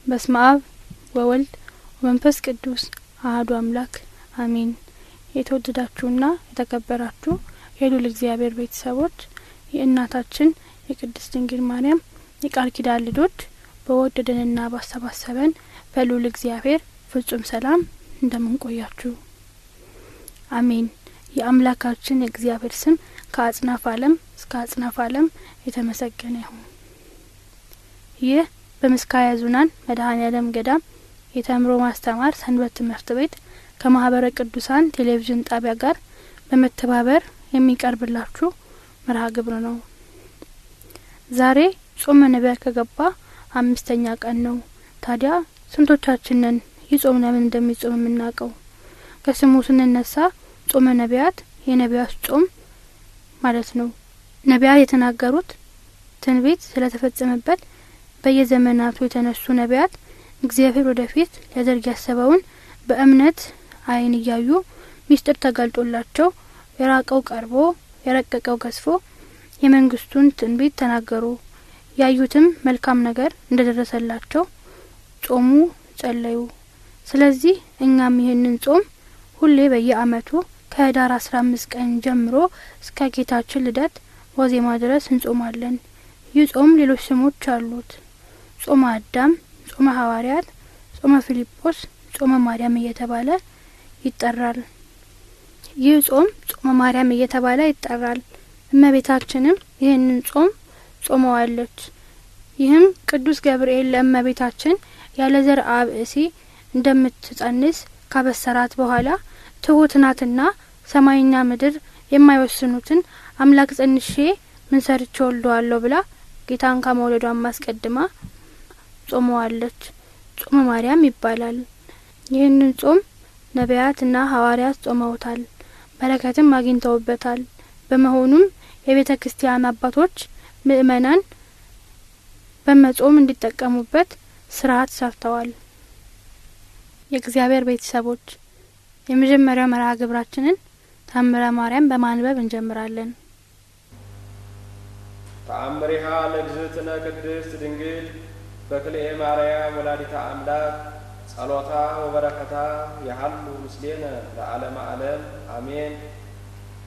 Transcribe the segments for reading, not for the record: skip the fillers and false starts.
በስመ አብ ወወልድ ወመንፈስ ቅዱስ አሐዱ አምላክ አሜን። የተወደዳችሁና የተከበራችሁ የልዑል እግዚአብሔር ቤተሰቦች የእናታችን የቅድስት ድንግል ማርያም የቃል ኪዳን ልጆች በወደደንና ባሰባሰበን በልዑል እግዚአብሔር ፍጹም ሰላም እንደምን ቆያችሁ? አሜን። የአምላካችን የእግዚአብሔር ስም ከአጽናፈ ዓለም እስከ አጽናፈ ዓለም የተመሰገነ ይሁን። ይህ በምስካየ ኅዙናን መድኃኔዓለም ገዳም የተምሮ ማስተማር ሰንበት ትምህርት ቤት ከማህበረ ቅዱሳን ቴሌቪዥን ጣቢያ ጋር በመተባበር የሚቀርብላችሁ መርሃ ግብር ነው። ዛሬ ጾመ ነቢያት ከገባ 5ኛ ቀን ነው። ታዲያ ስንቶቻችንን ይህ ጾም ለምን እንደሚጾም የምናውቀው? ከስሙ ስንነሳ ጾመ ነቢያት የነቢያት ጾም ማለት ነው። ነቢያት የተናገሩት ትንቢት ስለተፈጸመበት በየዘመናቱ የተነሱ ነቢያት እግዚአብሔር ወደፊት ሊያደርግ ያሰበውን በእምነት አይን እያዩ ሚስጥር ተገልጦላቸው የራቀው ቀርቦ የረቀቀው ገዝፎ የመንግስቱን ትንቢት ተናገሩ። ያዩትም መልካም ነገር እንደደረሰላቸው ጾሙ፣ ጸለዩ። ስለዚህ እኛም ይህንን ጾም ሁሌ በየአመቱ ከህዳር 15 ቀን ጀምሮ እስከ ጌታችን ልደት ዋዜማ ድረስ እንጾማለን። ይህ ጾም ሌሎች ስሞች አሉት። ጾመ አዳም፣ ጾመ ሐዋርያት፣ ጾመ ፊልጶስ፣ ጾመ ማርያም እየተባለ ይጠራል። ይህ ጾም ጾመ ማርያም እየተባለ ይጠራል። እመቤታችንም ይህንን ጾም ጾመዋለች። ይህም ቅዱስ ገብርኤል ለእመቤታችን ያለ ዘርአ ብእሲ እንደምትጸንስ ካበሰራት በኋላ ትሁት ናትና ሰማይና ምድር የማይወስኑትን አምላክ ጸንሼ ምን ሰርቼ ወልደዋለሁ ብላ ጌታን ከመውለዷም አስቀድማ ጾመዋለች። ጾመ ማርያም ይባላል። ይህንን ጾም ነቢያትና ሐዋርያት ጾመውታል፣ በረከትም አግኝተውበታል። በመሆኑም የቤተ ክርስቲያን አባቶች ምእመናን በመጾም እንዲጠቀሙበት ስርዓት ሰርተዋል። የእግዚአብሔር ቤተሰቦች የመጀመሪያው መርሃ ግብራችንን ተአምረ ማርያም በማንበብ እንጀምራለን። ተአምሪሃ ለእግዝእትነ ቅድስት ድንግል በክልኤ ማርያም ወላዲተ አምላክ ጸሎታ ወበረከታ ያሃሉ ምስሌነ ለዓለመ ዓለም አሜን።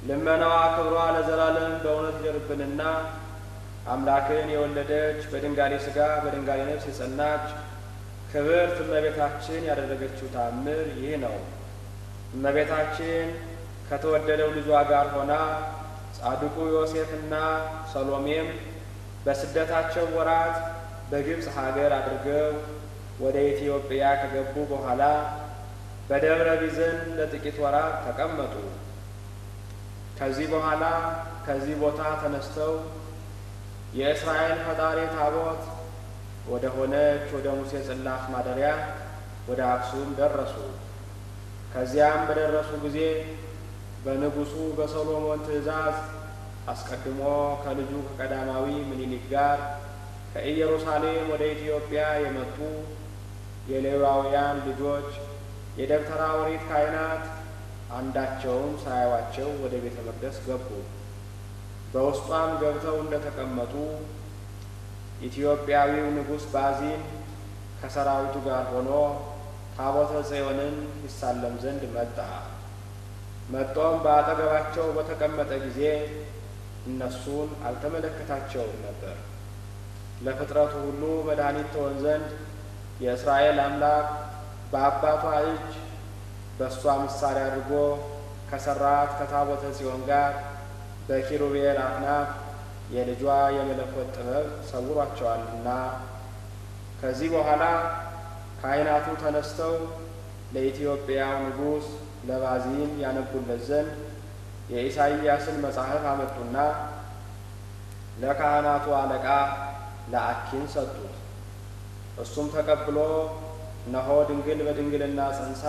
ልመናዋ ክብሯ ለዘላለም በእውነት ይደርብንና አምላክን የወለደች በድንጋሌ ሥጋ በድንጋሌ ነፍስ የጸናች ክብርት እመቤታችን ያደረገችው ተአምር ይህ ነው። እመቤታችን ከተወደደው ልጇ ጋር ሆና ጻድቁ ዮሴፍና ሰሎሜም በስደታቸው ወራት በግብጽ ሀገር አድርገው ወደ ኢትዮጵያ ከገቡ በኋላ በደብረ ቢዘን ለጥቂት ወራት ተቀመጡ። ከዚህ በኋላ ከዚህ ቦታ ተነስተው የእስራኤል ፈጣሪ ታቦት ወደ ሆነች ወደ ሙሴ ጽላት ማደሪያ ወደ አክሱም ደረሱ። ከዚያም በደረሱ ጊዜ በንጉሱ በሰሎሞን ትእዛዝ አስቀድሞ ከልጁ ከቀዳማዊ ምኒልክ ጋር ከኢየሩሳሌም ወደ ኢትዮጵያ የመጡ የሌዋውያን ልጆች የደብተራ ኦሪት ካህናት አንዳቸውም ሳያዩአቸው ወደ ቤተ መቅደስ ገቡ። በውስጧም ገብተው እንደተቀመጡ ኢትዮጵያዊው ንጉሥ ባዚን ከሰራዊቱ ጋር ሆኖ ታቦተ ጽዮንን ይሳለም ዘንድ መጣ። መጥቶም በአጠገባቸው በተቀመጠ ጊዜ እነሱን አልተመለከታቸውም ነበር። ለፍጥረቱ ሁሉ መድኃኒት ትሆን ዘንድ የእስራኤል አምላክ በአባቷ እጅ በእሷ ምሳሌ አድርጎ ከሰራት ከታቦተ ጽዮን ጋር በኪሩቤል አክናፍ የልጇ የመለኮት ጥበብ ሰውሯቸዋልና። ከዚህ በኋላ ካህናቱ ተነስተው ለኢትዮጵያው ንጉሥ ለባዚን ያነቡለት ዘንድ የኢሳይያስን መጽሐፍ አመጡና ለካህናቱ አለቃ ለአኪን ሰጡት። እሱም ተቀብሎ እነሆ ድንግል በድንግልና ጸንሳ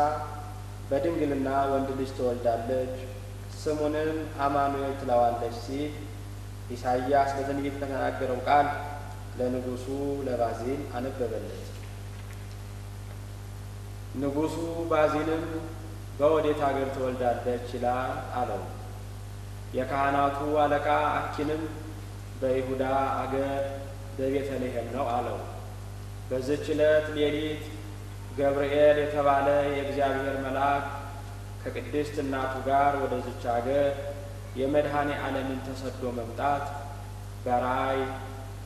በድንግልና ወንድ ልጅ ትወልዳለች፣ ስሙንም አማኑኤል ትለዋለች ሲል ኢሳይያስ በትንቢት ከተናገረው ቃል ለንጉሱ ለባዚን አነበበለት። ንጉሱ ባዚንም በወዴት አገር ትወልዳለች ይላል አለው። የካህናቱ አለቃ አኪንም በይሁዳ አገር በቤተልሔም ነው አለው። በዚህች ዕለት ሌሊት ገብርኤል የተባለ የእግዚአብሔር መልአክ ከቅድስት እናቱ ጋር ወደዚች አገር የመድኃኔ ዓለምን ተሰዶ መምጣት በራእይ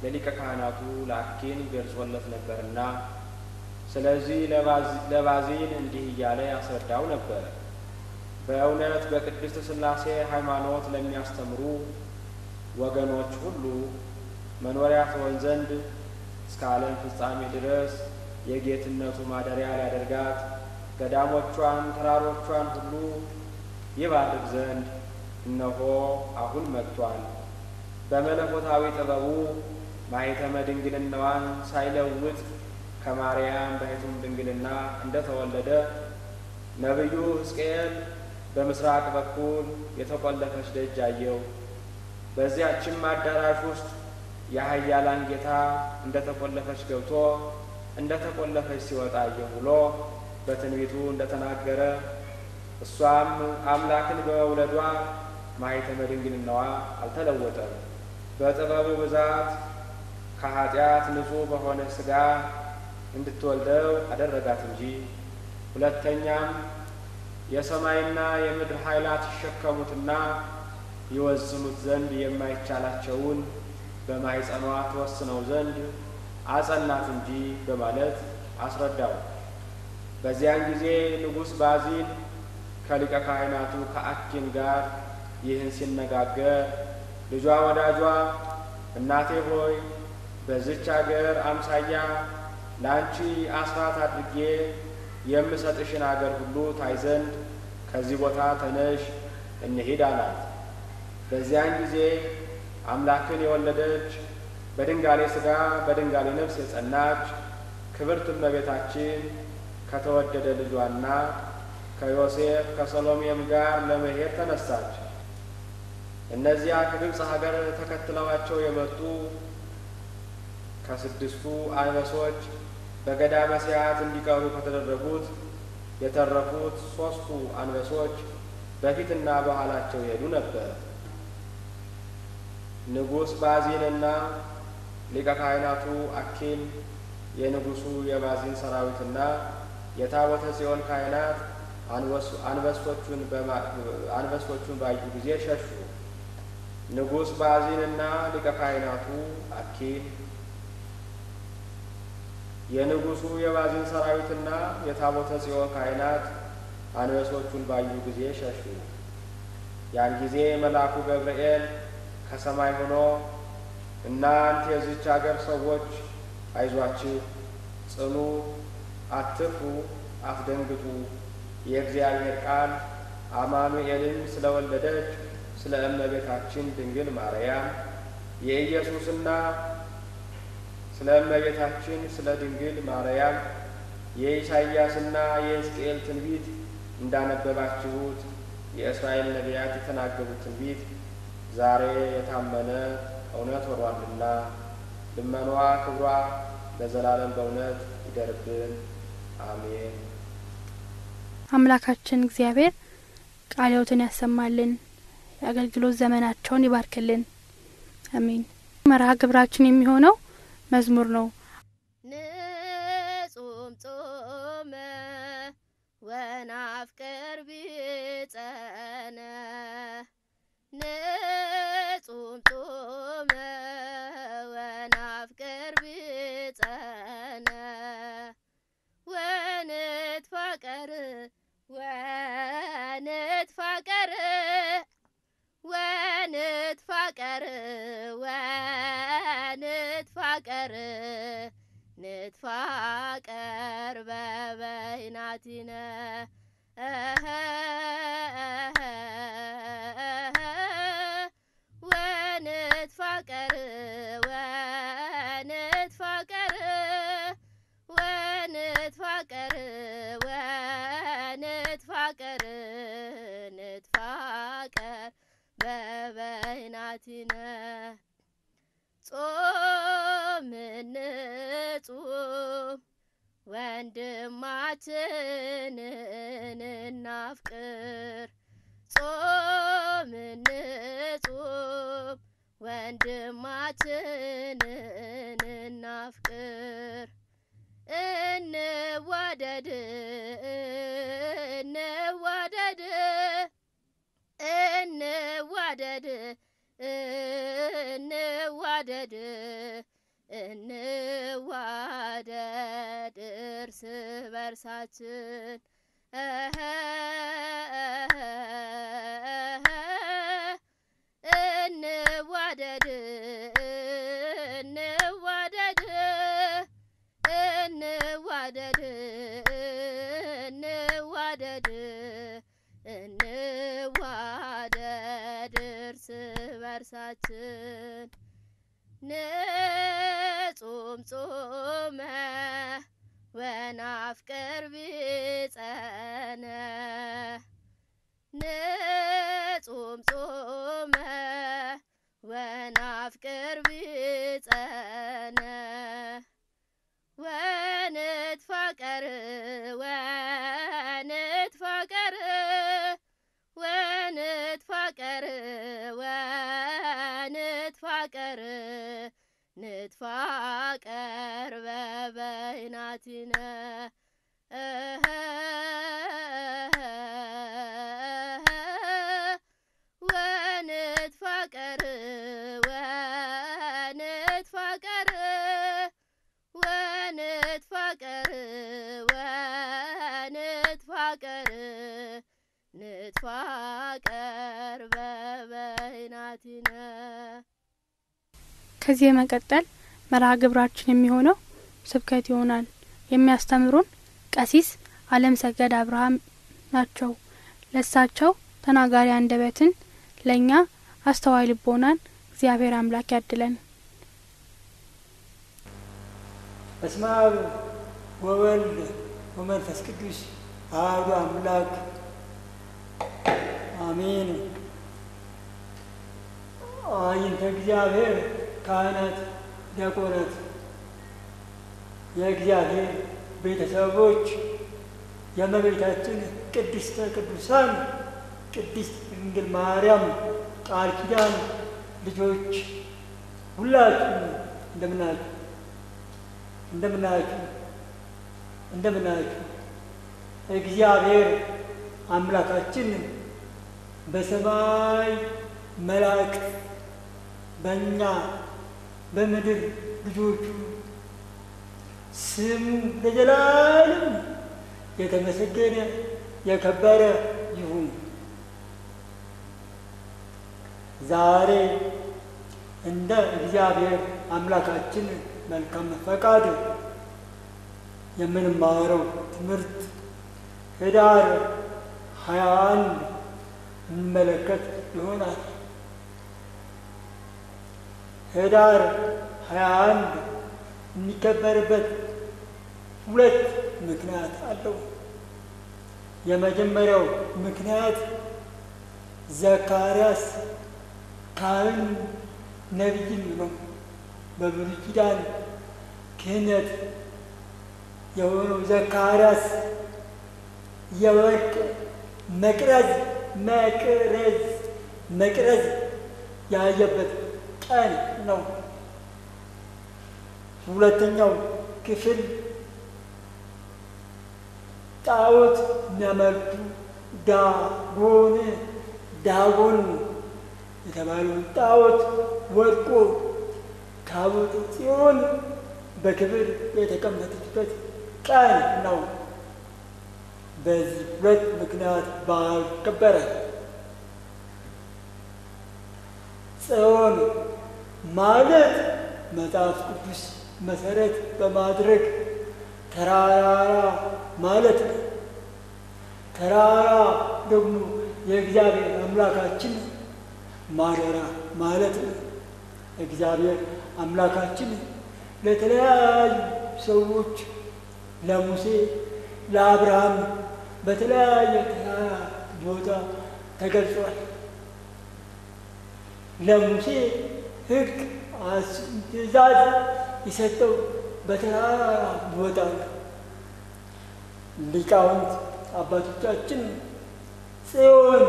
ለሊቀ ካህናቱ ለአኪን ገልጾለት ነበርና ስለዚህ ለባዚን እንዲህ እያለ ያስረዳው ነበር። በእውነት በቅድስት ሥላሴ ሃይማኖት ለሚያስተምሩ ወገኖች ሁሉ መኖሪያ ትሆን ዘንድ እስከ ዓለም ፍጻሜ ድረስ የጌትነቱ ማደሪያ ሊያደርጋት ገዳሞቿን ተራሮቿን ሁሉ ይባርክ ዘንድ እነሆ አሁን መጥቷል። በመለኮታዊ ጥበቡ ማኅተመ ድንግልናዋን ሳይለውጥ ከማርያም በሕቱም ድንግልና እንደተወለደ ነቢዩ ሕዝቅኤል በምስራቅ በኩል የተቆለፈች ደጅ አየው። በዚያችም አዳራሽ ውስጥ የኃያላን ጌታ እንደተቆለፈች ገብቶ እንደተቆለፈች ሲወጣ አየሁ ብሎ በትንቢቱ እንደተናገረ እሷም አምላክን በመውለዷ ማኅተመ ድንግልናዋ አልተለወጠም። በጥበቡ ብዛት ከኃጢአት ንጹሕ በሆነ ሥጋ እንድትወልደው አደረጋት እንጂ። ሁለተኛም የሰማይና የምድር ኃይላት ይሸከሙትና ይወስኑት ዘንድ የማይቻላቸውን በማኅፀኗ ተወስነው ዘንድ አጸናት እንጂ በማለት አስረዳው። በዚያን ጊዜ ንጉሥ ባዚን ከሊቀ ካህናቱ ከአኪን ጋር ይህን ሲነጋገር ልጇ ወዳጇ እናቴ ሆይ በዚች አገር አምሳያ ለአንቺ አስራት አድርጌ የምሰጥሽን አገር ሁሉ ታይ ዘንድ ከዚህ ቦታ ተነሽ እንሂድ አላት። በዚያን ጊዜ አምላክን የወለደች በድንጋሌ ሥጋ በድንጋሌ ነፍስ የጸናች ክብርት እመቤታችን ከተወደደ ልጇና ከዮሴፍ ከሰሎሜም ጋር ለመሄድ ተነሳች። እነዚያ ከግብፅ ሀገር ተከትለዋቸው የመጡ ከስድስቱ አንበሶች በገዳመ ሲያት እንዲቀሩ ከተደረጉት የተረፉት 3ቱ አንበሶች በፊትና በኋላቸው ይሄዱ ነበር። ንጉሥ ባዚንና ሊቀ ካህናቱ አኪን የንጉሡ የባዚን ሰራዊትና የታቦተ ጽዮን ካህናት አንበሶቹን ባዩ ጊዜ ሸሹ። ንጉሥ ባዚንና ሊቀ ካህናቱ አኪን የንጉሡ የባዚን ሰራዊትና የታቦተ ጽዮን ካህናት አንበሶቹን ባዩ ጊዜ ሸሹ። ያን ጊዜ መልአኩ ገብርኤል ከሰማይ ሆኖ እናንተ የዚች አገር ሰዎች አይዟችሁ፣ ጽኑ፣ አትፍሩ፣ አትደንግጡ። የእግዚአብሔር ቃል አማኑኤልን ስለወለደች ስለ እመቤታችን ድንግል ማርያም የኢየሱስና ስለ እመቤታችን ስለ ድንግል ማርያም የኢሳይያስና የሕዝቅኤል ትንቢት እንዳነበባችሁት የእስራኤል ነቢያት የተናገሩት ትንቢት ዛሬ የታመነ እውነት ሆኗልና ልመኗ ክብሯ ለዘላለም በእውነት ይደርብን፣ አሜን። አምላካችን እግዚአብሔር ቃለ ሕይወትን ያሰማልን፣ የአገልግሎት ዘመናቸውን ይባርክልን፣ አሜን። መርሃ ግብራችን የሚሆነው መዝሙር ነው። ንጹም ጾመ ወናፍቅር ቢጸነ ንጹም ጾመ ወናፍቅር ቢጸነ ወንትፋቀር ወንትፋቀር ወንትፋቀር ወንትፋቀር ንትፋቀር በበይናቲነ ወንትፋቀር ወንትፋቀር ወንትፋቀር ወንትፋቀር ንትፋቀር በበይናቲነ ጾም እንጹም ወንድማችንን እናፍቅር ጾም እንጹም ወንድማችንን እናፍቅር እንዋደድ እንዋደድ እንዋደድ እንዋደድ እንዋደድ እርስ በርሳችን እንዋደድ እንዋደድ እንዋደድ እንዋደድ እንዋደድ እርስ በርሳችን ንጹም ጾመ ወናፍቅር ቢጸነ ንጹም ጾመ ወናፍቅር ቢጸነ ወንትፋቀር ወንትፋቀር ወንትፋቀር ወንትፋቀር ንትፋቀር በበይናቲነ ወንትፋቀር ወንትፋቀር ወንትፋቀር ወንትፋቀር ንትፋቀር በበይናቲነ። ከዚህ በመቀጠል መርሃ ግብራችን የሚሆነው ስብከት ይሆናል። የሚያስተምሩን ቀሲስ አለም ሰገድ አብርሃም ናቸው። ለሳቸው ተናጋሪ አንደበትን ለኛ አስተዋይ ልቦናን እግዚአብሔር አምላክ ያድለን። በስመ አብ ወወልድ ወመንፈስ ቅዱስ አሐዱ አምላክ አሜን። አይንተ እግዚአብሔር ካህናት፣ ዲያቆናት፣ የእግዚአብሔር ቤተሰቦች፣ የእመቤታችን ቅድስተ ቅዱሳን ቅድስት ድንግል ማርያም ቃል ኪዳን ልጆች ሁላችሁ እንደምናችሁ እንደምናችሁ እንደምናችሁ። እግዚአብሔር አምላካችን በሰማይ መላእክት በእኛ በምድር ልጆቹ ስሙ ለዘላለም የተመሰገነ የከበረ ይሁን። ዛሬ እንደ እግዚአብሔር አምላካችን መልካም ፈቃድ የምንማረው ትምህርት ህዳር 21 እንመለከት ይሆናል። ህዳር 21 የሚከበርበት ሁለት ምክንያት አለው። የመጀመሪያው ምክንያት ዘካርያስ ካህን ነቢይም ነው። በብሉይ ኪዳን ክህነት የሆነው ዘካርያስ የወርቅ መቅረዝ ያየበት ቀን ነው። ሁለተኛው ክፍል ጣዖት የሚያመልኩ ዳጎን የተባለው ጣዖት ወድቆ ታቦተ ጽዮን በክብር የተቀመጠችበት ቀን ነው። በዚህ ሁለት ምክንያት በዓል ከበረ። ጽዮን ማለት መጽሐፍ ቅዱስ መሰረት በማድረግ ተራራ ማለት ነው። ተራራ ደግሞ የእግዚአብሔር አምላካችን ማደሪያ ማለት ነው። እግዚአብሔር አምላካችን ለተለያዩ ሰዎች ለሙሴ፣ ለአብርሃም በተለያየ ተራራ ቦታ ተገልጿል። ለሙሴ ሕግ ትእዛዝ የሰጠው በተራራ ቦታ ነው። ሊቃውንት አባቶቻችን ጽዮን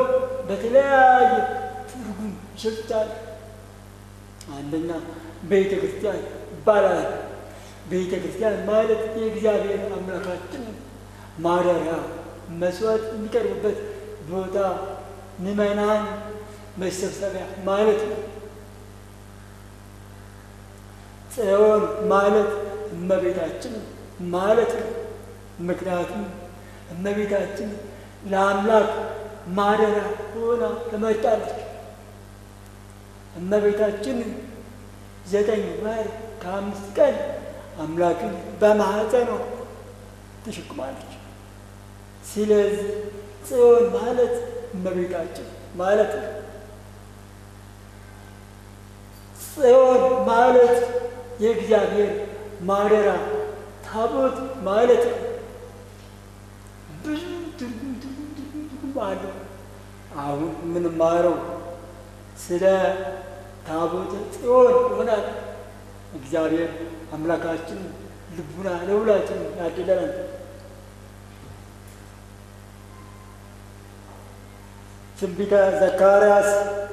በተለያየ ትርጉም ይሰጡታል። አንደኛ ቤተ ክርስቲያን ይባላል። ቤተ ክርስቲያን ማለት የእግዚአብሔር አምላካችን ማደሪያ፣ መስዋዕት የሚቀርብበት ቦታ፣ ምእመናን መሰብሰቢያ ማለት ነው። ጽዮን ማለት እመቤታችን ማለት ነው። ምክንያቱም እመቤታችን ለአምላክ ማደሪያ ሆና ተመርጣለች። እመቤታችን 9 ወር ከ5 ቀን አምላክን በማኅፀኗ ተሸክማለች። ስለዚህ ጽዮን ማለት እመቤታችን ማለት ነው። ጽዮን ማለት የእግዚአብሔር ማደሪያ ታቦት ማለት ነው። ብዙ ትርጉም አለው። አሁን የምንማረው ስለ ታቦተ ጽዮን ይሆናል። እግዚአብሔር አምላካችን ልቡና ለሁላችን ያድለናል። ትንቢተ ዘካርያስ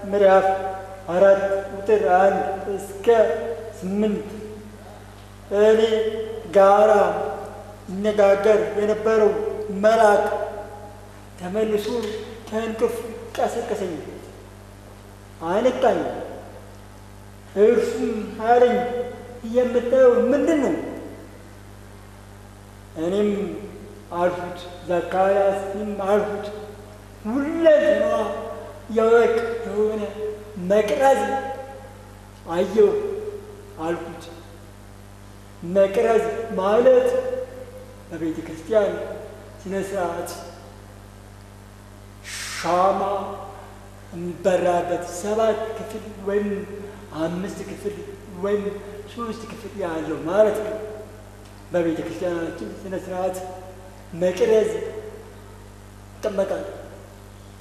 ምዕራፍ 4 ቁጥር 1 እስከ 8 እኔ ጋራ ይነጋገር የነበረው መልአክ ተመልሶ ከእንቅልፉ ቀሰቀሰኝ፣ አነቃኝ። እርሱም አለኝ የምታየው ምንድን ነው? እኔም አልሁት ዘካርያስም አልሁት ሁለንተናዋ የወርቅ የሆነ መቅረዝ አየሁ አልሁት። መቅረዝ ማለት በቤተ ክርስቲያን ስነ ስርዓት ሻማ የሚበራበት 7 ክፍል ወይም 5 ክፍል ወይም 3 ክፍል ያለው ማለት ነው። በቤተ ክርስቲያናችን ስነ ስርዓት መቅረዝ ይጠመቃል።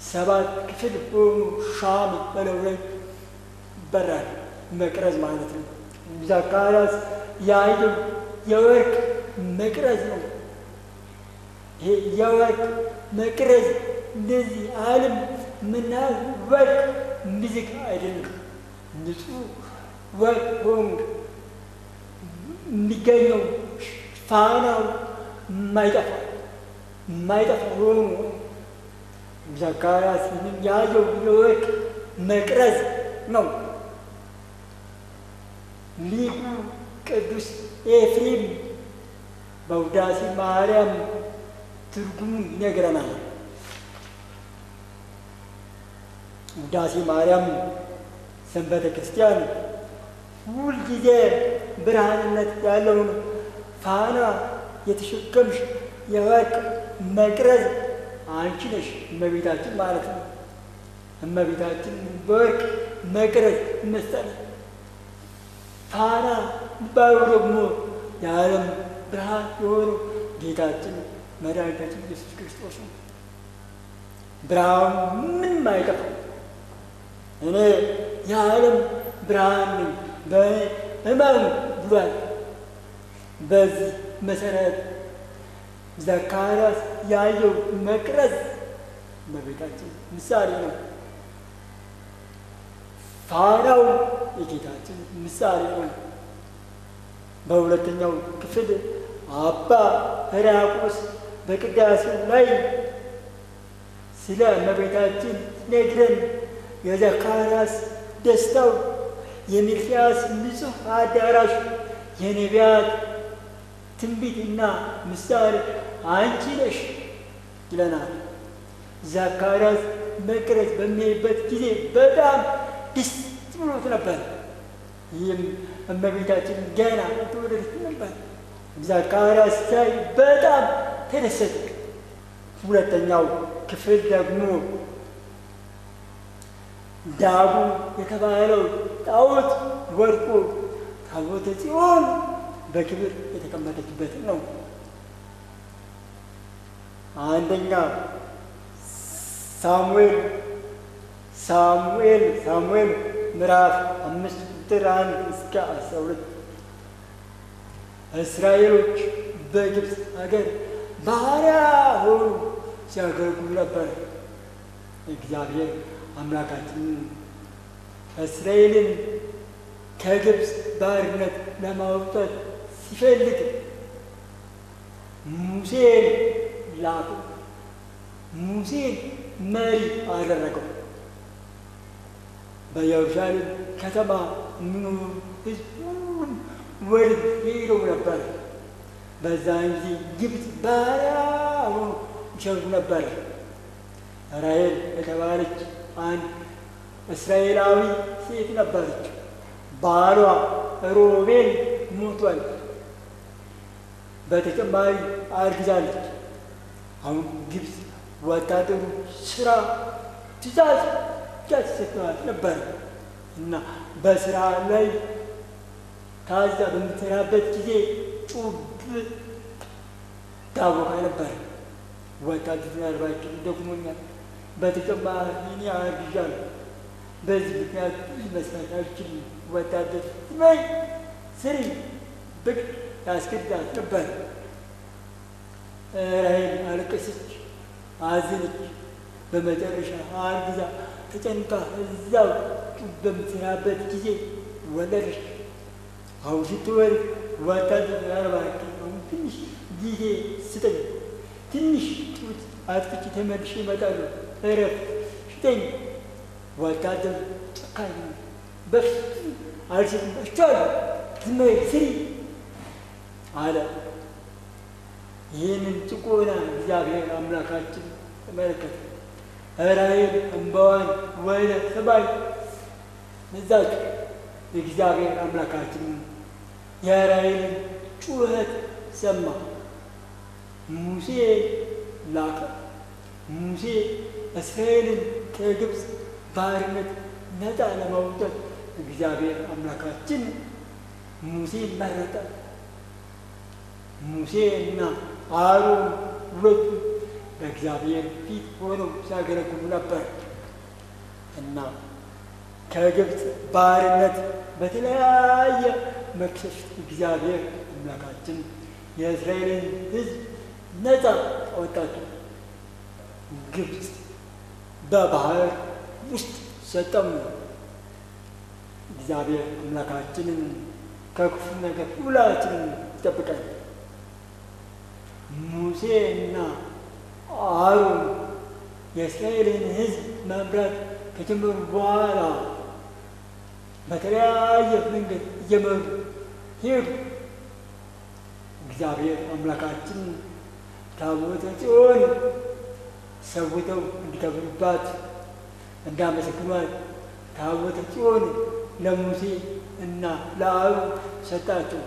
7 ክፍል ሆኖ ሻማ በለው ላይ ይበራል። መቅረዝ ማለት ነው። ዘካርያስ ያየው የወርቅ መቅረዝ ነው። ይሄ የወርቅ መቅረዝ እንደዚህ ዓለም ምናየው ወርቅ ምዝግ አይደለም። ንጹህ ወርቅ ሆኖ የሚገኘው ፋናው የማይጠፋ ሆኖ ዘካርያስ ያየው የወርቅ መቅረዝ ነው። ሊቁ ቅዱስ ኤፍሬም በውዳሴ ማርያም ትርጉሙን ይነግረናል። ውዳሴ ማርያም ሰንበተ ክርስቲያን ሁልጊዜ ብርሃንነት ያለውን ፋና የተሸከምሽ የወርቅ መቅረዝ አንቺ ነሽ፣ እመቤታችን ማለት ነው። እመቤታችን በወርቅ መቅረዝ መስጠት ፋና ባዩ ደግሞ የዓለም ብርሃን የሆነው ጌታችን መድኃኒታችን ኢየሱስ ክርስቶስ ነው። ብርሃኑ ምንም አይጠፋም። እኔ የዓለም ብርሃን ነኝ በእኔ እመኑ ብሏል። በዚህ መሰረት ዘካርያስ ያየው መቅረዝ እመቤታችን ምሳሌ ነው። ፋናው የጌታችን ምሳሌ ነው። በሁለተኛው ክፍል አባ ሕርያቆስ በቅዳሴው ላይ ስለ እመቤታችን ነግረን የዘካርያስ ደስታው፣ የሚልክያስ ንጹሕ አዳራሽ፣ የነቢያት ትንቢትና ምሳሌ አንቺ ነሽ ይለናል። ዘካርያስ መቅረዝ በሚያይበት ጊዜ በጣም ደስ ብሎት ነበር። ይህም እመቤታችን ገና ተወለደች ነበር። ዘካርያስ ሳይ በጣም ተደሰተ። ሁለተኛው ክፍል ደግሞ ዳጉ የተባለው ጣዖት ወድቆ ታቦተ ጽዮን በክብር የተቀመጠችበት ነው። አንደኛ ሳሙኤል ምዕራፍ 5 ቁጥር 1 እስከ 12 እስራኤሎች በግብፅ ሀገር ባሪያ ሆኑ ሲያገለግሉ ነበር። እግዚአብሔር አምላካችን እስራኤልን ከግብፅ ባርነት ለማውጣት ሲፈልግ ሙሴን ላከ። ሙሴን መሪ አደረገው። በኢየሩሳሌም ከተማ የሚኖሩ ሕዝብ ሁሉም ወደ ሄደው ነበር። በዛን ጊዜ ግብፅ ባሪያ ሆኖ ይሸጡ ነበር። ራሔል የተባለች አንድ እስራኤላዊ ሴት ነበረች። ባሏ ሮቤል ሞቷል። በተጨማሪ አርግዛለች። አሁን ግብፅ ወታደሩ ስራ ትእዛዝ ሰጥተዋት ነበር እና በስራ ላይ ታዛ በምትሰራበት ጊዜ ጩብ ታወቃ ነበር። ወታደሩ ያልባቸው ደክሞኛል፣ በተጨማሪ እኔ አርግዣለሁ፣ በዚህ ምክንያት መስራት አልችልም፣ ወታደር ስመኝ ስሪ ብቅ ያስገድዳት ነበር። ራሔል አለቀሰች፣ አዘነች። በመጨረሻ አርግዛ ተጨንቃ እዛው ጩብ በምትሰራበት ጊዜ ወለደች። አሁን ስትወልድ ወታደር ያልባቸው ትንሽ ጊዜ ስጠኝ፣ ትንሽ ጡት አጥፍቼ ተመልሼ እመጣለሁ፣ እረፍ ስጠኝ። ወታደር ጨካኝ ነው። በፍጹም አልሰጥም፣ እችዋለሁ፣ ዝም በይ ስሪ አለ። ይህንን ጭቆና እግዚአብሔር አምላካችን ተመለከተ። ራሔል እንባዋን ወደ ሰማይ ነዛች። እግዚአብሔር አምላካችን የራሔልን ጩኸት ሰማ። ሙሴ ላከ። ሙሴ እስራኤልን ከግብፅ ባርነት ነፃ ለማውጣት እግዚአብሔር አምላካችን ሙሴን መረጠ። ሙሴ እና አሮን ሁለቱ በእግዚአብሔር ፊት ሆነው ሲያገለግሉ ነበር እና ከግብፅ ባርነት በተለያየ መቅሰፍት እግዚአብሔር አምላካችን የእስራኤልን ሕዝብ ነፃ አወጣቸው። ግብፅ በባህር ውስጥ ሰጠሙ። እግዚአብሔር አምላካችንን ከክፉ ነገር ሁላችንን ይጠብቃል። ሙሴ እና አሮን የእስራኤልን ሕዝብ መምራት ከጀመሩ በኋላ በተለያየ መንገድ እየመሩ ሄዱ። እግዚአብሔር አምላካችን ታቦተ ጽዮን ሰውተው እንዲከብሩባት እንዳመሰግኗት ታቦተ ጽዮን ለሙሴ እና ለአሮን ሰጣቸው።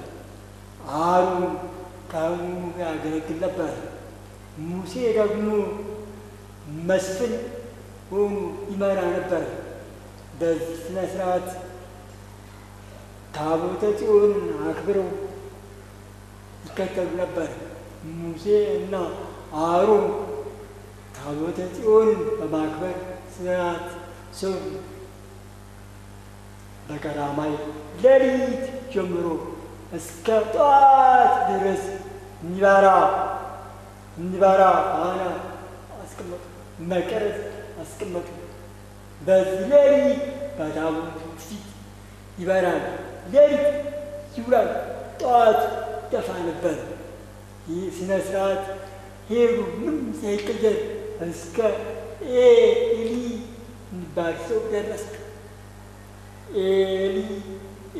አሮን ካህኑ ያገለግል ነበር። ሙሴ ደግሞ መስፍን ሆኖ ይመራ ነበር። በዚህ ስነ ስርዓት ታቦተ ጽዮንን አክብረው ይከተሉ ነበር። ሙሴ እና አሮን ታቦተ ጽዮንን በማክበር ስርዓት ሰሩ። በቀዳማይ ሌሊት ጀምሮ እስከ ጠዋት ድረስ እንዲበራ ፋና አስቀመጡ፣ መቅረዝ አስቀመጡ። በዚህ ሌሊት በታቦቱ ፊት ይበራል፣ ሌሊት ይውላል፣ ጠዋት ይጠፋ ነበር። ይህ ስነ ስርዓት ሄዱ ምንም ሳይቀየር እስከ ኤሊ የሚባል ሰው ደረሰ።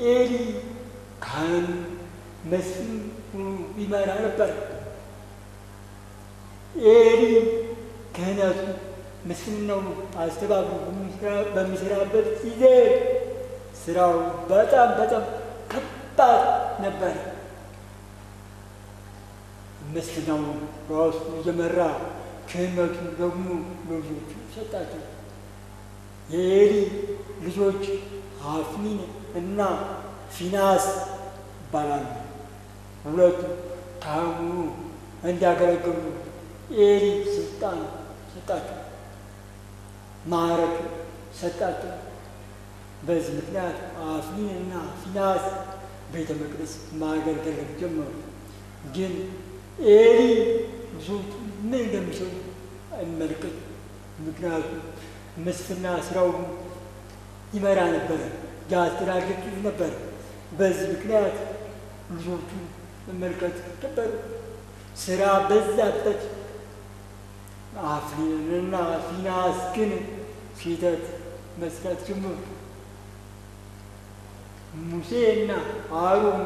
ኤሊ ካህኑ መስፍን ይመራ ነበር። ኤሊ ክህነቱ መስፍንናው አስተባብሮ በሚሰራበት ጊዜ ስራው በጣም ከባድ ነበር። መስፍናው ራሱ እየመራ ክህነቱን ደግሞ ልጆቹ ሰጣቸው። የኤሊ ልጆች አፍኒን እና ፊናስ ይባላሉ። ሁለቱ ካህኑ እንዲያገለግሉ ኤሊ ስልጣን ሰጣቸው፣ ማዕረግ ሰጣቸው። በዚህ ምክንያት አፍኒን እና ፊናስ ቤተ መቅደስ ማገልገል ጀመሩ። ግን ኤሊ ልጆቹ ምን እንደሚሰሩ አይመለከቱም። ምክንያቱም መስፍና ስራው ይመራ ነበረ። ያስተዳድር ነበር። በዚህ ምክንያት ልጆቹ መመልከት ነበሩ። ስራ በዛበት። አፍኒንና ፊናስ ግን ስህተት መስራት ጀመሩ። ሙሴና አሮን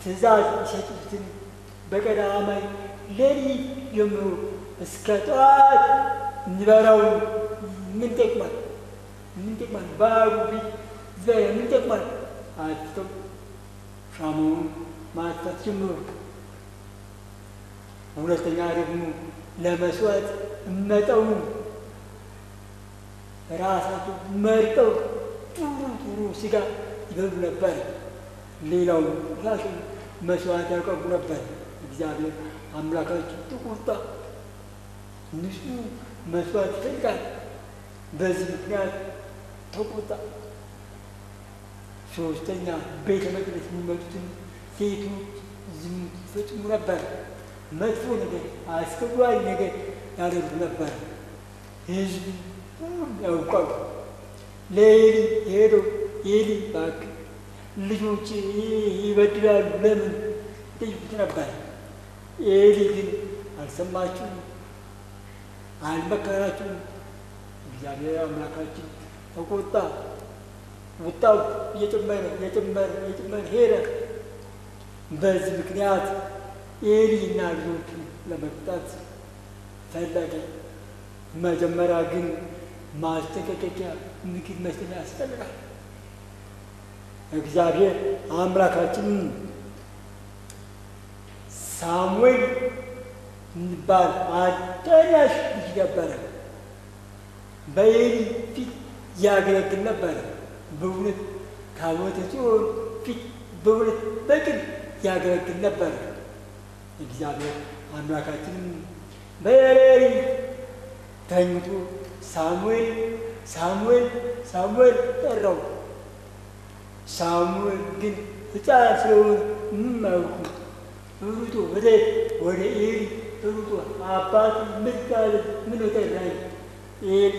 ትእዛዝ የሰጡትን በቀዳማይ ሌሊት ጀምሮ እስከ ጠዋት እንበላው ምን ጠቅማል? ባሉ ፊት ዘያ ምን ጠቅማል? አጥተው ሻማውን ማጥፋት ጀመሩ። ሁለተኛ ደግሞ ለመስዋዕት እመጠውን ራሳቸው መርጠው ጥሩ ስጋ ይበሉ ነበር። ሌላው ራሱ መስዋዕት ያቀርቡ ነበር። እግዚአብሔር አምላካችን ተቆጣ። ንጹሕ መስዋዕት ይፈልጋል። በዚህ ምክንያት ተቆጣ። ሶስተኛ ቤተ መቅደስ የሚመጡትን ሴቶች ዝሙት ይፈጽሙ ነበር። መጥፎ ነገር፣ አስከዋይ ነገር ያደርጉ ነበር። ሕዝቡ ያውቃሉ። ለኤሊ ሄደው ኤሊ እባክህ ልጆች ይበድላሉ ለምን ይጠይቁት ነበር። ኤሊ ግን አልሰማችሁም፣ አልመከራችሁም። እግዚአብሔር አምላካችን ተቆጣ። ቁጣው እየጨመረ ሄደ። በዚህ ምክንያት ኤሊና ልጆቹ ለመቅጣት ፈለገ። መጀመሪያ ግን ማስጠንቀቂያ ምክር መስጠት ያስፈልጋል። እግዚአብሔር አምላካችን ሳሙኤል የሚባል አዳኛሽ ልጅ ነበረ። በኤሊ ፊት ያገለግል ነበረ። በእውነት ታቦተ ጽዮን ፊት በእውነት በቅን ያገለግል ነበረ። እግዚአብሔር አምላካችንም በሌሊት ተኝቶ ሳሙኤል ጠራው። ሳሙኤል ግን ሕፃን ስለሆነ ምንም አያውቁም። ሩጦ ወደ ኤሊ ሩጦ አባት ምታለች ምን ጠራኝ? ኤሊ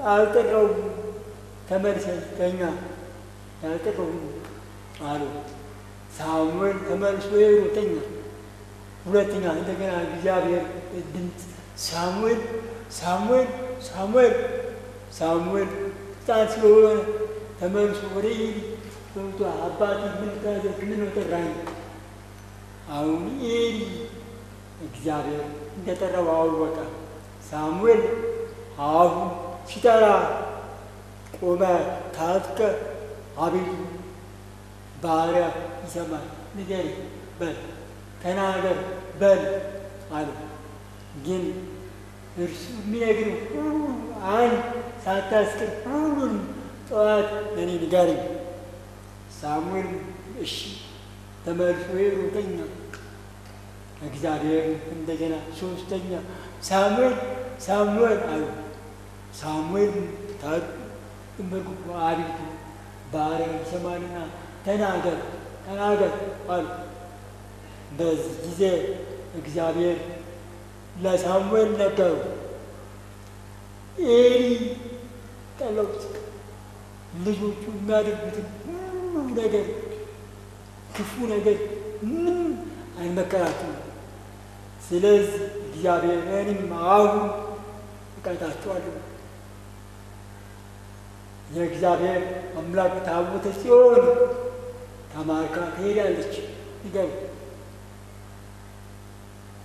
አልጠራውም፣ ተመልሰህ ተኛ፣ ያልጠራውም አለው። ሳሙኤል ተመልሶ ሄዶ ተኛ። ሁለተኛ እንደገና እግዚአብሔር ድምፅ ሳሙኤል ሕፃን ስለሆነ ተመልሶ ወደ ኤሊ ሩጦ አባት ምን ጠራኝ? አሁን ኤሊ እግዚአብሔር እንደጠራው አወቀ። ሳሙኤል አሁን ሲጠራ ቆመ፣ ታጥቀ አቤቱ ባሪያ ይሰማል፣ ንገረኝ በል፣ ተናገር በል አለው። ግን እርሱ የሚነግረው ሁሉ አንድ ሳታስቀር ሁሉን ጠዋት ለእኔ ንገረኝ። ሳሙኤል እሺ ተመልሶ ሄዶ ተኛ። እግዚአብሔር እንደገና ሶስተኛ ሳሙኤል አለው። ሳሙኤል ታመልኩ አቤቱ ባሪያ ይሰማልና ተናገር አሉ። በዚህ ጊዜ እግዚአብሔር ለሳሙኤል ነገረው። ኤሊ ጠላሁት፣ ልጆቹ የሚያደርጉትን ሁሉ ነገር ክፉ ነገር ምን አይመከራቸውም። ስለዚህ እግዚአብሔር እኔም አሁን እቀጣቸዋለሁ። የእግዚአብሔር አምላክ ታቦተ ጽዮን ተማርካ ትሄዳለች። ይገቡ።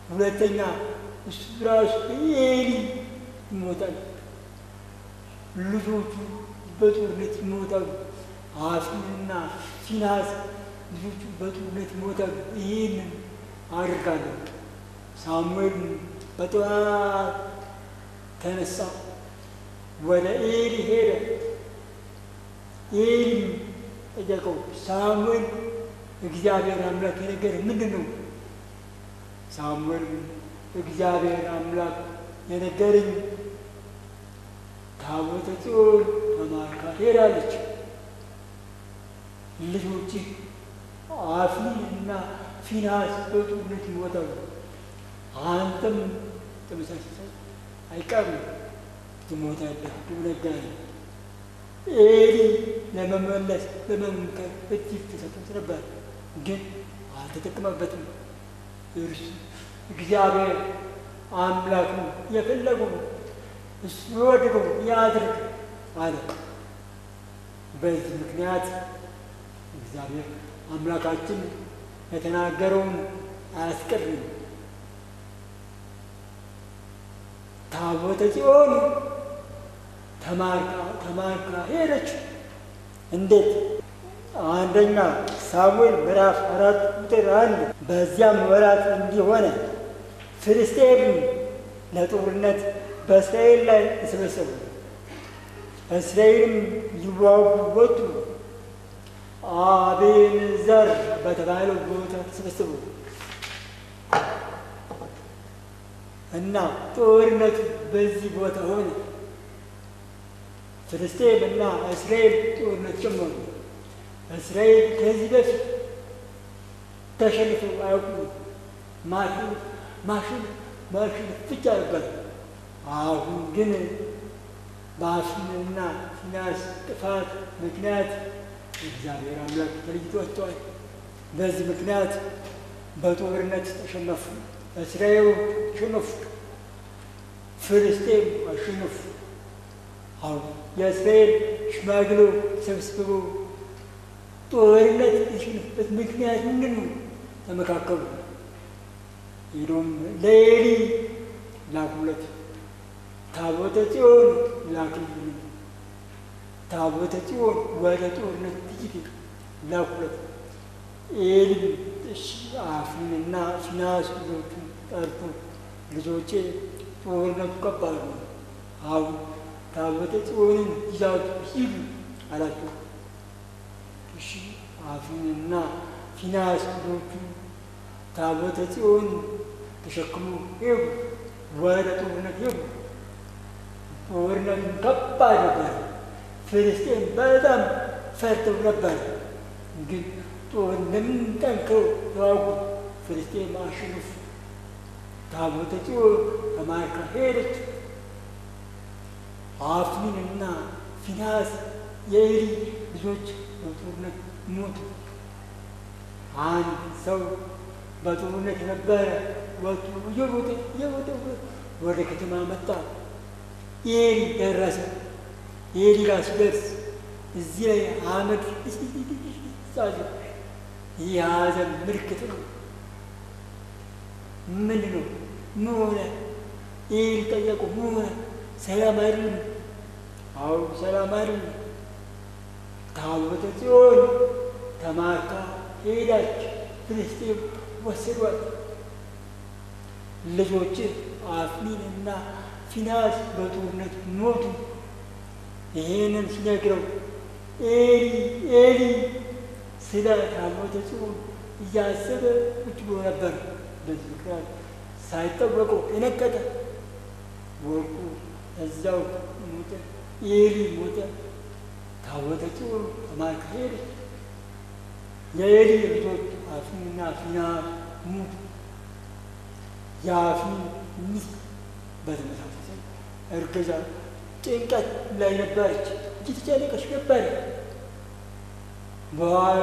ሁለተኛ እሱ ራሱ ኤሊ ይሞታል። ልጆቹ በጦርነት ይሞታሉ። አፍኒንና ፊናስ ልጆቹ በጦርነት ይሞታሉ። ይህንን አድርጋለሁ። ሳሙኤል በጠዋት ተነሳ፣ ወደ ኤሊ ሄደ። ኤሊም ጠየቀው፣ ሳሙኤል እግዚአብሔር አምላክ የነገረህ ምንድን ነው? ሳሙኤል እግዚአብሔር አምላክ የነገረኝ ታቦተ ጽዮን ተማርካ ትሄዳለች፣ ልጆችህ አፍኒንና ፊናስ በጦርነት ይሞታሉ፣ አንተም ተመሳሳይ አይቀርም ትሞታለህ ብሎ ነገረኝ። ኤሊ ለመመለስ ለመምከር እጅግ ተሰጥቶት ነበር፣ ግን አልተጠቀመበትም። እርሱ እግዚአብሔር አምላክ ነው፣ የፈለገው እሱ የወደደው ያድርግ አለ። በዚህ ምክንያት እግዚአብሔር አምላካችን የተናገረውን አያስቀርም። ታቦተ ጽዮን ተማርካ ሄደች። እንዴት? አንደኛ ሳሙኤል ምዕራፍ 4 ቁጥር 1 በዚያም ወራት እንዲህ ሆነ፣ ፍልስጤም ለጦርነት በእስራኤል ላይ ተሰበሰቡ። እስራኤልም ሊዋጉ ወጡ። አቤንዘር በተባለው ቦታ ተሰበሰቡ እና ጦርነቱ በዚህ ቦታ ሆነ። ፍልስጤም እና እስራኤል ጦርነት ጀመሩ። እስራኤል ከዚህ በፊት ተሸንፈው አያውቁም። ማሸነፍ ብቻ ነበር። አሁን ግን በአፍኒንና ፊንሐስ ጥፋት ምክንያት እግዚአብሔር አምላክ ተለይቷቸዋል። በዚህ ምክንያት በጦርነት ተሸነፉ። እስራኤል ተሸነፉ፣ ፍልስጤም አሸነፉ። አሁን የእስራኤል ሽማግሌዎች ተሰብስበው ጦርነት የተሸነፉበት ምክንያት ምንድን ነው? ተመካከሉ። ሄዶም ለኤሊ ላኩለት፣ ታቦተ ጽዮን ላክልኝ። ታቦተ ጽዮን ወደ ጦርነት ጥቂት ላኩለት። ኤሊም እሺ፣ አፍኒንና ፊንሐስ ልጆቹን ጠርቶ ልጆቼ ጦርነቱ ከባድ ነው፣ አሁን ታቦተ ጽዮንን ይዛችሁ ሂዱ አላቸው። እሺ፣ አፍኒንና ፊንሐስ ልጆቹ ታቦተ ጽዮን ተሸክሞ ሄዱ፣ ወደ ጦርነት ሄዱ። ጦርነቱን ከባድ ነበር። ፍልስጤም በጣም ፈርተው ነበር። ግን ጦርነቱን ጠንክረው ተዋጉ። ፍልስጤም አሸነፉ። ታቦተ ጽዮን ተማርካ ሄደች። አፍኒንና ፊንሐስ የኤሊ ልጆች በጦርነት ሞቱ። አንድ ሰው በጦርነት የነበረ ወጡ እየሮጠ ወደ ከተማ መጣ። ኤሊ ደረሰ። ኤሊ ጋር ሲደርስ እዚህ ላይ አመድ ሳለ ይህ የሐዘን ምልክት ነው። ምንድን ነው? ምን ሆነ? ኤሊ ጠየቀው። ምን ሆነ? ሰላም አይደለም? አዎ ሰላም አይደለም። ታቦተ ጽዮን ተማርካ ሄዳች፣ ፍልስጤም ወሰዷት። ልጆች አፍኒንና ፊንሐስ በጦርነት ሞቱ። ይሄንን ሲነግረው ኤሊ ስለ ታቦተ ጽዮን እያሰበ ቁጭ ብሎ ነበር። በዚህ ምክንያት ሳይጠወቀው ደነገጠ። ወርቁ እዛው ሞተ። ኤሊ ሞተ። ታቦተ ጽዮን ተማርካ ሄደች። የኤሊ ልጆች አፍኒንና ፊንሐስ ሞቱ። የአፍኒን ሚስት በተመሳሳይ እርግዛ ጭንቀት ላይ ነበረች፣ እየተጨነቀች ነበር። በኋላ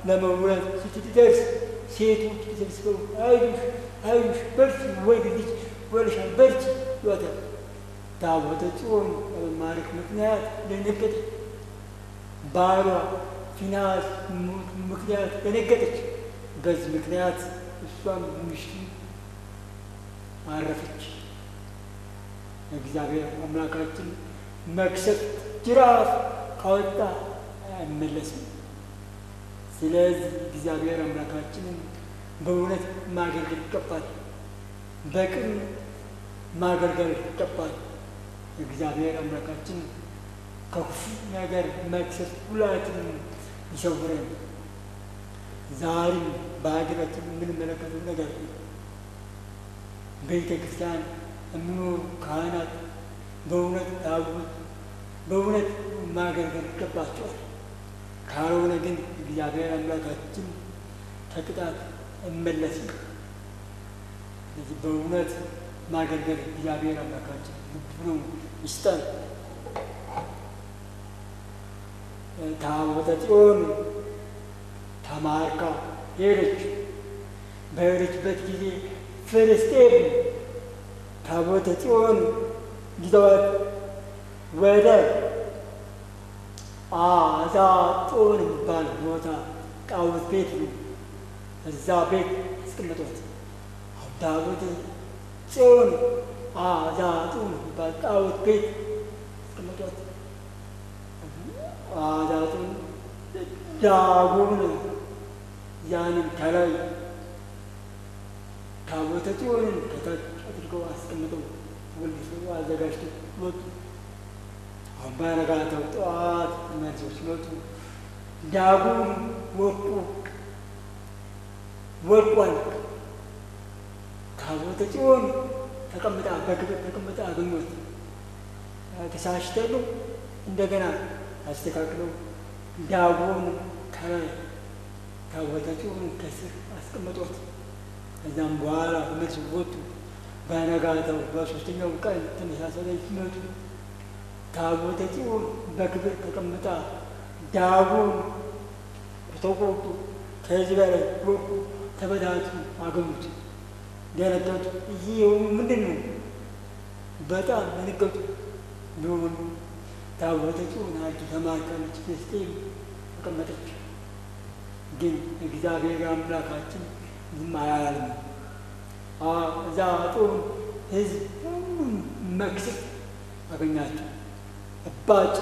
ለመውለድ ስትደርስ ሴቶች ተሰብስበው አይዞሽ በርቺ፣ ወንድ ልጅ ወልደሻል፣ በርቺ ይሏታል። ታቦተ ጽዮን በመማረክ ምክንያት ደነገጠች። ባሏ ፊንሐስ ሞት ምክንያት ደነገጠች። በዚህ ምክንያት እሷም ምሽቱ አረፈች። እግዚአብሔር አምላካችን መቅሰፍት ጅራፍ ካወጣ አይመለስም። ስለዚህ እግዚአብሔር አምላካችንን በእውነት ማገልገል ይገባል፣ በቅን ማገልገል ይገባል። እግዚአብሔር አምላካችን ከክፉ ነገር መቅሰፍት ሁላችንም ይሰውረን። ዛሬም በሀገራችን የምንመለከተው ነገር ቤተ ክርስቲያን የሚኖሩ ካህናት በእውነት ታቦት በእውነት ማገልገል ይገባቸዋል። ካልሆነ ግን እግዚአብሔር አምላካችን ከቅጣት አይመለስም። ስለዚህ በእውነት ማገልገል እግዚአብሔር አምላካችን ልቡን ይስጠን። ታቦተ ጽዮን ተማርካ ሄደች። በሄደችበት ጊዜ ፍልስጤም ታቦተ ጽዮን ይዘዋት ወደ አዛጦን የሚባል ቦታ ጣዖት ቤት ነው። እዛ ቤት አስቀምጧት። ታቦተ ጽዮን አዛጦን የሚባል ጣዖት ቤት አስቀምጧት። አዛጦን ዳጎን ያንን ከላይ ታቦተ ጽዮንን ከታች አድርገው አስቀምጠው ወልሰው አዘጋጅተው ወጡ። አሁን በነጋታው ጠዋት መልሰው ሲመጡ ዳጎን ወድቋል። ታቦተ ጽዮን ተቀምጣ በክብር ተቀምጣ አገኙት። ተሳስተሉ እንደገና አስተካክለው ዳጎን ከላይ ታቦተ ጽዮን ከስር አስቀምጧት። ከዛም በኋላ መልስ ወጡ። በነጋታው በሶስተኛው ቀን ተመሳሳይ ሲመጡ ታቦተ ጽዮን በክብር ተቀምጣ ዳጎን ተቆጡ። ከዚህ በላይ ወቁ ተበታቱ አገኙት። ደነገጡ። ይህ ምንድን ነው? በጣም ደነገጡ። ቢሆኑ ታቦተ ጽዮን አንቺ ተማርካለች፣ ፍልስጤም ተቀመጠች። ግን እግዚአብሔር አምላካችን ዝም አላለም። አዛጦን ሕዝብ ሁሉም መቅሰፍት አገኛቸው። እባጭ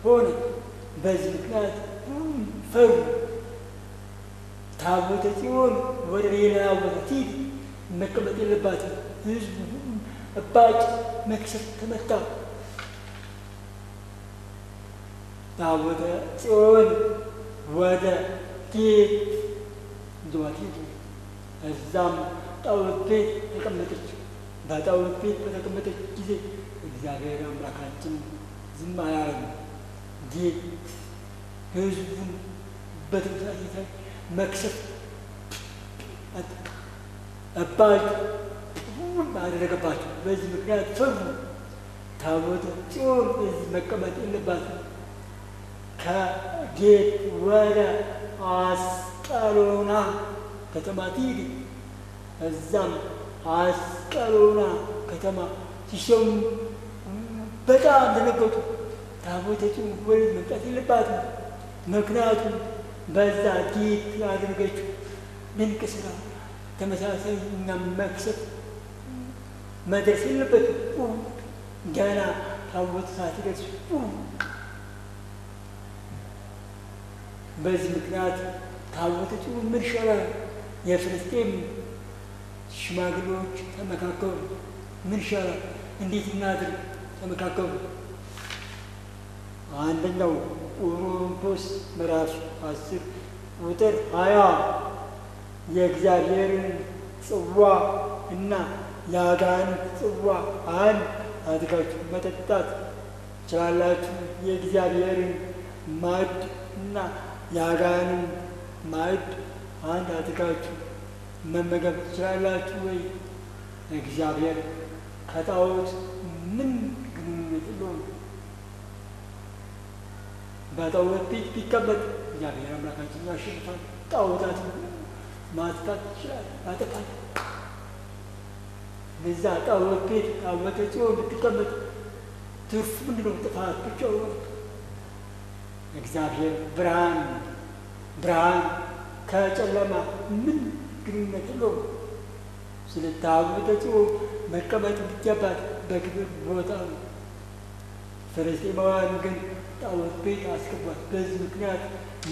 ሆነ። በዚህ ምክንያት ሁሉም ፈሩ። ታቦተ ጽዮን ወደ ሌላ ቦታ ትሂድ፣ መቀመጥ የለባትም። ሕዝቡ ሁሉም እባጭ መቅሰፍት ተመታ። ታቦተ ጽዮን ወደ ጌት ይዘዋት ሄዱ። እዛም ጣዖት ቤት ተቀመጠች። በጣዖት ቤት በተቀመጠች ጊዜ እግዚአብሔር አምላካችን ዝም አላለም። ጌት ሕዝቡን በተመሳሳይ መቅሰፍት እባጭ ሁሉም አደረገባቸው። በዚህ ምክንያት ፈሩ። ታቦተ ጽዮን እዚህ መቀመጥ የለባትም። ከጌት ወደ አስቀሎና ከተማ ትሂድ። እዛም አስቀሎና ከተማ ሲሰሙ በጣም ደነገጡ። ታቦተ ጽዮን ወደዚህ መምጣት የለባትም። ምክንያቱም በዛ ጌት ያደረገችው ድንቅ ስራ ተመሳሳይ እኛም መቅሰፍት መድረስ የለበትም። ገና ታቦት ሳትደርስ በዚህ ምክንያት ታቦተ ጽዮን ምን ይሻላል? የፍልስጤም ሽማግሌዎች ተመካከሩ። ምን ይሻላል? እንዴት እናድርግ? ተመካከሩ። አንደኛው ቆሮንቶስ ምዕራፍ 10 ቁጥር 20 የእግዚአብሔርን ጽዋ እና የአጋንንት ጽዋ አንድ አድርጋችሁ መጠጣት ትችላላችሁ። የእግዚአብሔርን ማዕድ እና የአጋንንት ማዕድ አንድ አድርጋችሁ መመገብ ትችላላችሁ ወይ? እግዚአብሔር ከጣዖት ምን ግንኙነት የለውም። በጣዖት ቤት ቢቀመጥ እግዚአብሔር አምላካችን ያሸንፋል። ጣዖታት ማጥፋት ይችላል፣ ያጠፋል። በዛ ጣዖት ቤት ታቦተ ጽዮን ብትቀመጥ ትርፉ ምንድን ነው? ጥፋት ብቻ ነው። እግዚአብሔር ብርሃን ከጨለማ ምን ግንኙነት የለውም። ስለ ታቦተ ጽዮን መቀመጥ ቢገባት በክብር ቦታ ነው። ፍልስጤማውያን ግን ጣዖት ቤት አስገቧት። በዚህ ምክንያት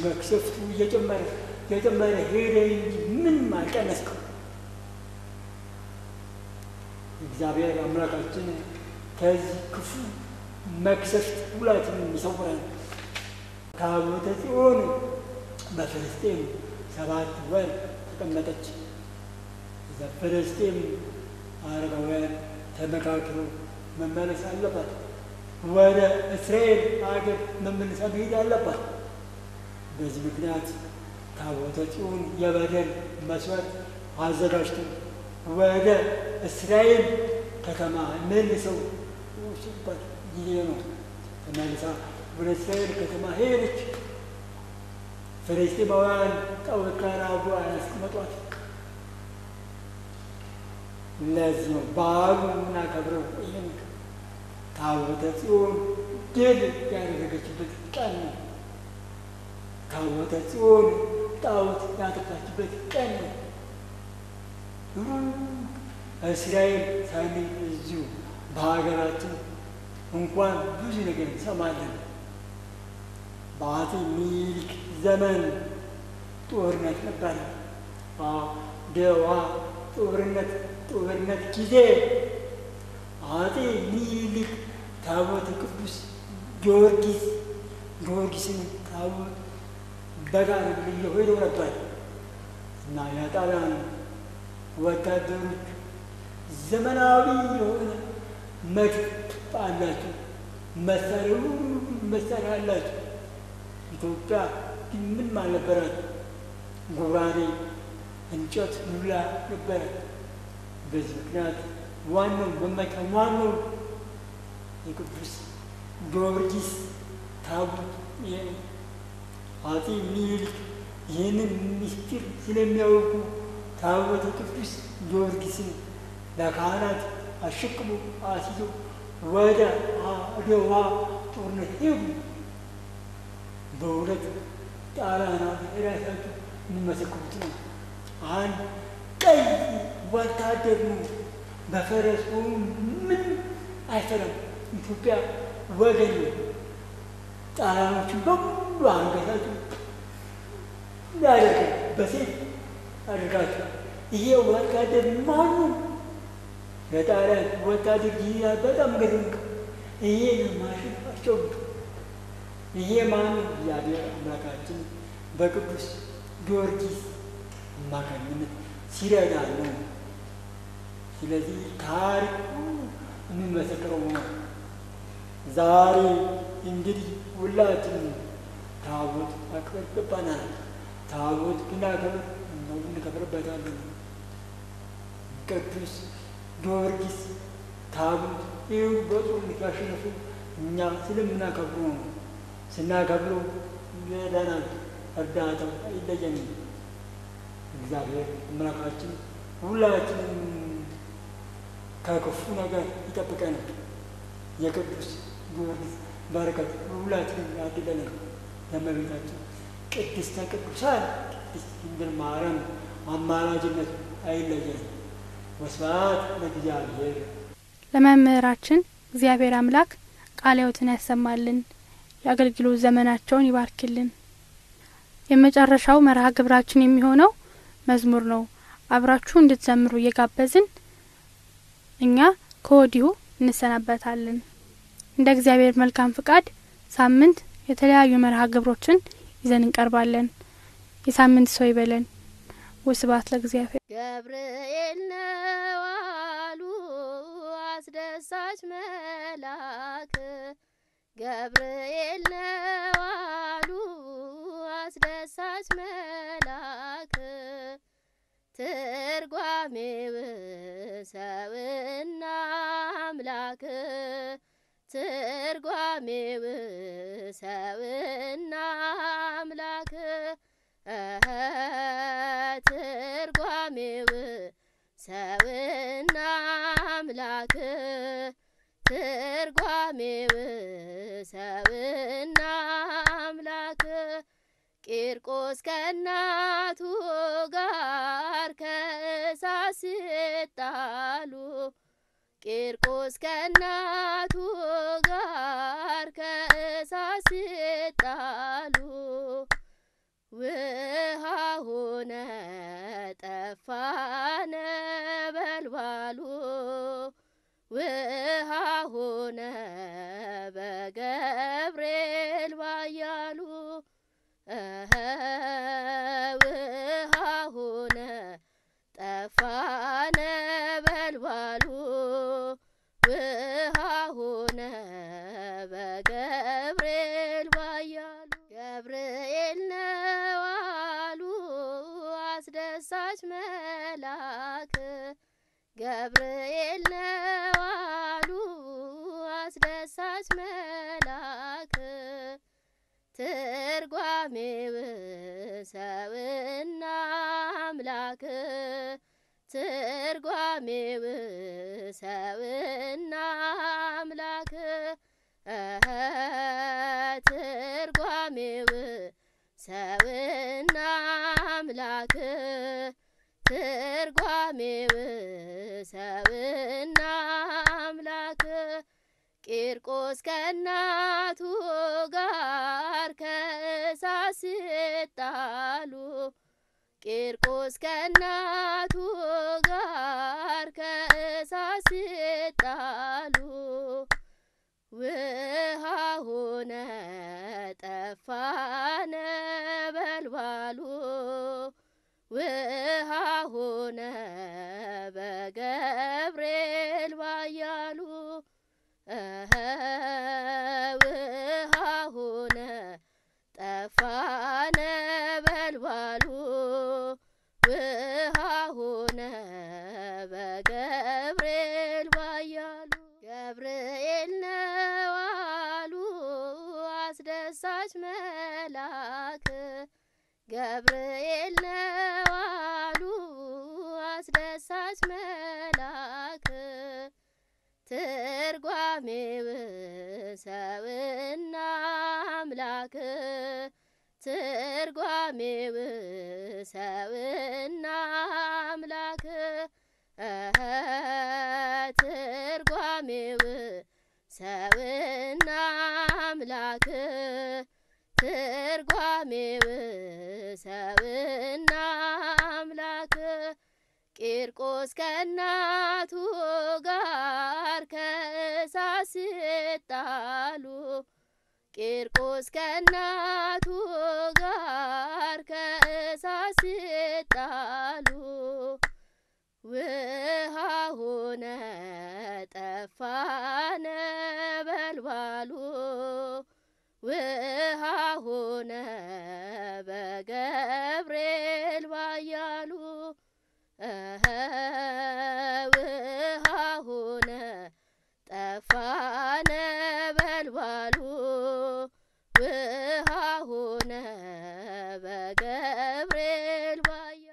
መቅሰፍቱ እየጨመረ ሄደ እንጂ ምንም አልቀነስም። እግዚአብሔር አምላካችን ከዚህ ክፉ መቅሰፍት ሁላችንም ይሰውራል። ታቦተ ጽዮን በፍልስጤም 7 ወር ተቀመጠች። እዛ ፍልስጤም አረጋውያን ተመካክረው መመለስ አለባት። ወደ እስራኤል ሀገር መመለስ መሄድ አለባት። በዚህ ምክንያት ታቦተ ጽዮን የበደል መስዋዕት አዘጋጅተው ወደ እስራኤል ከተማ መልሰው ሲባል ጊዜ ነው። ተመልሳ ወደ እስራኤል ከተማ ሄደች። ፍልስጤማውያን ጣዖት ጋር አብሮ አያስቀመጧት። ለዚህ ነው በዓሉን የምናከብረው። ይህን ታቦተ ጽዮን ድል ያደረገችበት ቀን ነው። ታቦተ ጽዮን ጣዖት ያጠፋችበት ቀን ነው። እስራኤል ሳንል እዚሁ በሀገራችን እንኳን ብዙ ነገር እንሰማለን። በአፄ ምኒልክ ዘመን ጦርነት ነበረ። ደዋ ጦርነት ጊዜ አፄ ምኒልክ ታቦተ ቅዱስ ጊዮርጊስን ታቦት በጋር ብለው ሄደው ነበር እና የጣሊያን ወታደሮች ዘመናዊ የሆነ መድፍ አላቸው፣ መሳሪያ አላቸው። ኢትዮጵያ ግን ምንም አልነበራት። ጎራዴ፣ እንጨት፣ ዱላ ነበረ። በዚህ ምክንያት ዋናው የቅዱስ ጊዮርጊስ ታቦት አፄ ምኒልክ ይህንን ምስጢር ስለሚያውቁ ታቦተ ቅዱስ ጊዮርጊስን ለካህናት አሸክሞ አስይዘው ወደ አድዋ ጦርነት ሄዱ። በእውነት ጣሊያናት ራሳቸው የሚመሰክሩት ነው። አንድ ቀይ ወታደር ነው፣ በፈረስ ሆኖ ምን አይፈራም። ኢትዮጵያ ወገን ነው። ጣሊያኖችን በሙሉ አንገታቸው ያደርጋል፣ በሴት አድርጋቸው። ይሄ ወታደር ማኑ የጣሊያን ወታደር ይላል። በጣም ገርም። ይሄ ማሽፋቸው ይሄ ማኑ እግዚአብሔር አምላካችን በቅዱስ ጊዮርጊስ አማካኝነት ሲረዳ ነው። ስለዚህ ታሪኩ የሚመሰክረው ነው። ዛሬ እንግዲህ ሁላችንም ታቦት ማክበር ይገባናል። ታቦት ብናከብር እንከብርበታለን። ቅዱስ ጊዮርጊስ ታቦት ይህ በጦርነት ያሸነፉ እኛ ስለምናከብሩ ነው። ስናከብረው ይረዳናል፣ እርዳታው አይለየንም። እግዚአብሔር አምላካችን ሁላችንም ከክፉ ነገር ይጠብቀን። የቅዱስ ጊዮርጊስ በረከት ሁላችንም ያድለናል። ለእመቤታችን ቅድስተ ቅዱሳን ቅድስት ድንግል ማርያም አማላጅነት አይለየንም። ወስብሐት ለእግዚአብሔር። ለመምህራችን እግዚአብሔር አምላክ ቃለ ሕይወትን ያሰማልን፣ የአገልግሎት ዘመናቸውን ይባርክልን። የመጨረሻው መርሃ ግብራችን የሚሆነው መዝሙር ነው። አብራችሁ እንድትዘምሩ እየጋበዝን እኛ ከወዲሁ እንሰናበታለን። እንደ እግዚአብሔር መልካም ፍቃድ ሳምንት የተለያዩ መርሃ ግብሮችን ይዘን እንቀርባለን። የሳምንት ሰው ይበለን። ወስብሐት ለእግዚአብሔር። ገብርኤል ነው አሉ አስደሳች መልአክ፣ ገብርኤል ነው አሉ አስደሳች መልአክ፣ ትርጓሜው ሰውና አምላክ፣ ትርጓሜው ሰውና አምላክ፣ ትርጓሜው ሰውና አምላክ፣ ትርጓሜው ሰውና አምላክ፣ ቂርቆስ ከእናቱ ጋር ከእሳት ሲጣሉ፣ ቂርቆስ ከእናቱ ጋር ከእሳት ሲጣሉ፣ ውሃ ሆነ ጠፋ ነበልባሉ፣ ውሃ ሆነ በገብርኤል ባያሉ፣ ውሃ ሆነ ጠፋ ነበልባሉ፣ ውሃ ሆነ በገብርኤል ባያሉ፣ ገብርኤል ነው አሉ አስደሳች መልአክ፣ ገብርኤል ነው አሉ አስደሳች መልአክ፣ ትርጓሜው ሰውና አምላክ ትርጓሜው ሰውና አምላክ ትርጓሜው ሰውና አምላክ ትርጓሜው ሰውና አምላክ ቂርቆስ ከእናቱ ጋር ከእሳት ሲጣሉ ቂርቆስ ከእናቱ ጋር ከእሳት ሲጣሉ ውሃ ሆነ ጠፋ ነበልባሉ ውሃ ሆነ በገብርኤል ባያሉ ውሃ ሆነ ጠፋ ነበልባሉ ውሃ ሆነ በገብርኤል ባያሉ ገብርኤል ነው አሉ አስደሳች መልአክ ገብርኤል ነው አሉ አስደሳች መልአክ ትርጓሜው ሰውና አምላክ ትርጓሜው ሰውና አምላክ ትርጓሜው ሰውና አምላክ ትርጓሜው ሰውና አምላክ ቂርቆስ ከእናቱ ጋር ከእሳት ሲጣሉ ቂርቆስ ከእናቱ ጋር ከእሳት ሲጣሉ ውሃ ሆነ ጠፋ ነበልባሉ ውሃ ሆነ በገብርኤል ባያሉ ውሃ ሆነ ጠፋ ነበልባሉ ውሃ ሆነ በገብርኤል ባያሉ